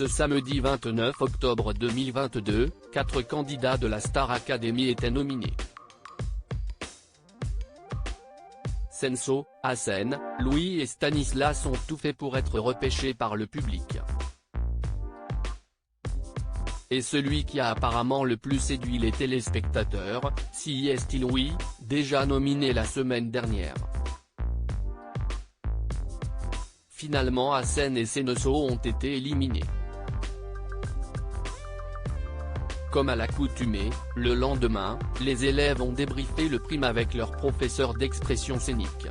Ce samedi 29 octobre 2022, 4 candidats de la Star Academy étaient nominés. Senso, Hassen, Louis et Stanislas ont tout fait pour être repêchés par le public. Et celui qui a apparemment le plus séduit les téléspectateurs, c'est Louis, déjà nominé la semaine dernière. Finalement Hassen et Senso ont été éliminés. Comme à l'accoutumée, le lendemain, les élèves ont débriefé le prime avec leur professeur d'expression scénique.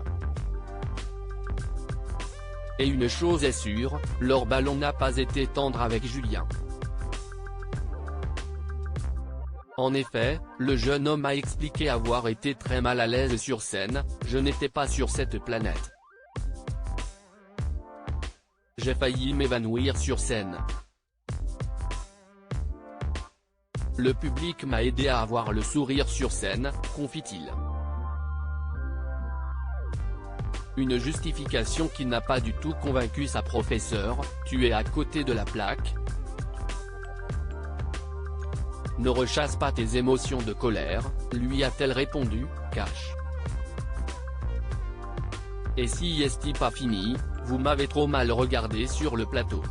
Et une chose est sûre, leur ballon n'a pas été tendre avec Julien. En effet, le jeune homme a expliqué avoir été très mal à l'aise sur scène. « Je n'étais pas sur cette planète. J'ai failli m'évanouir sur scène. Le public m'a aidé à avoir le sourire sur scène », confie-t-il. Une justification qui n'a pas du tout convaincu sa professeure. « Tu es à côté de la plaque. Ne rechasse pas tes émotions de colère », lui a-t-elle répondu, cash. Et si est pas fini, vous m'avez trop mal regardé sur le plateau.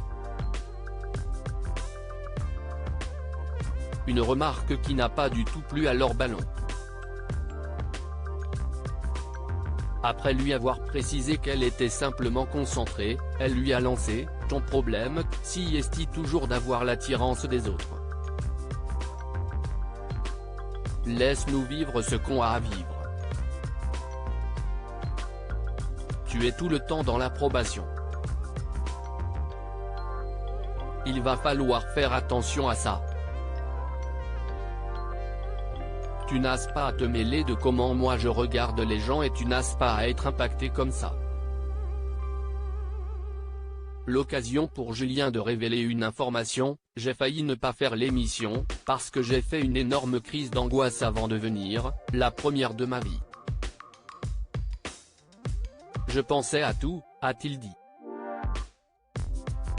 Une remarque qui n'a pas du tout plu à leur ballon. Après lui avoir précisé qu'elle était simplement concentrée, elle lui a lancé « Ton problème, si est toujours d'avoir l'attirance des autres. Laisse-nous vivre ce qu'on a à vivre. Tu es tout le temps dans l'approbation. Il va falloir faire attention à ça. Tu n'as pas à te mêler de comment moi je regarde les gens et tu n'as pas à être impacté comme ça. » L'occasion pour Julien de révéler une information. « J'ai failli ne pas faire l'émission, parce que j'ai fait une énorme crise d'angoisse avant de venir, la première de ma vie. Je pensais à tout », a-t-il dit.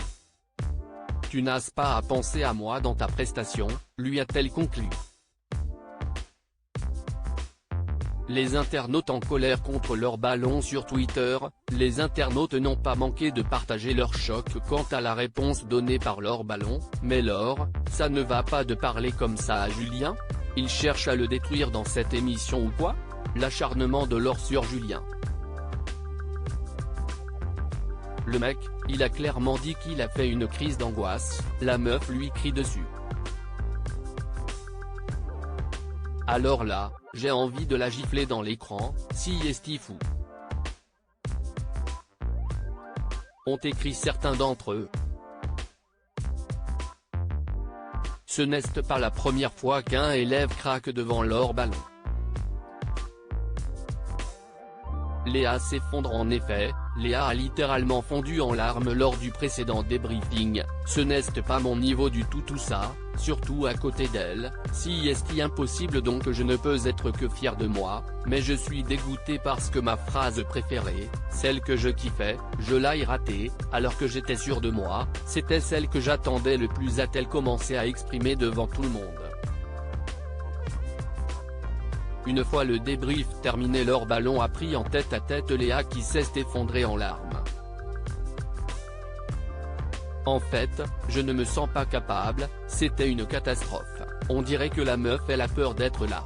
« Tu n'as pas à penser à moi dans ta prestation », lui a-t-elle conclu. Les internautes en colère contre leur ballon sur Twitter. Les internautes n'ont pas manqué de partager leur choc quant à la réponse donnée par leur ballon. « Mais Laure, ça ne va pas de parler comme ça à Julien? Il cherche à le détruire dans cette émission ou quoi ?» L'acharnement de Laure sur Julien. Le mec, il a clairement dit qu'il a fait une crise d'angoisse, la meuf lui crie dessus. Alors là, j'ai envie de la gifler dans l'écran, si est fou. Ont écrit certains d'entre eux. Ce n'est pas la première fois qu'un élève craque devant leur ballon. Léa s'effondre en effet. Léa a littéralement fondu en larmes lors du précédent débriefing. « Ce n'est pas mon niveau du tout ça, surtout à côté d'elle, si est impossible donc je ne peux être que fier de moi, mais je suis dégoûté parce que ma phrase préférée, celle que je kiffais, je l'ai ratée, alors que j'étais sûr de moi, c'était celle que j'attendais le plus », a-t-elle commencé à exprimer devant tout le monde. Une fois le débrief terminé, leur ballon a pris en tête-à-tête Léa qui s'est effondrée en larmes. « En fait, je ne me sens pas capable, c'était une catastrophe, on dirait que la meuf elle a peur d'être là.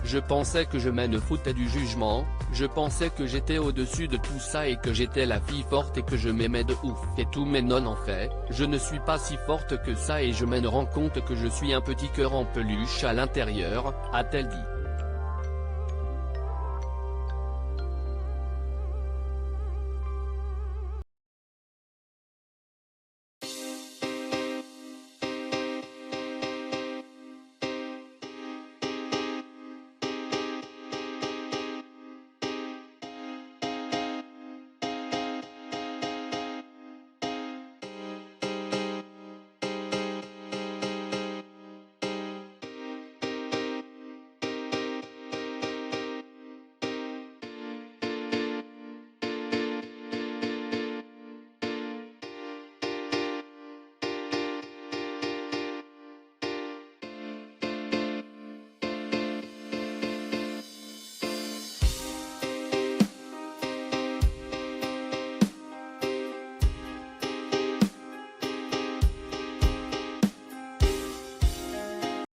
Je pensais que je me foutais du jugement, je pensais que j'étais au-dessus de tout ça et que j'étais la fille forte et que je m'aimais de ouf et tout, mais non en fait, je ne suis pas si forte que ça et je me rends compte que je suis un petit cœur en peluche à l'intérieur », a-t-elle dit.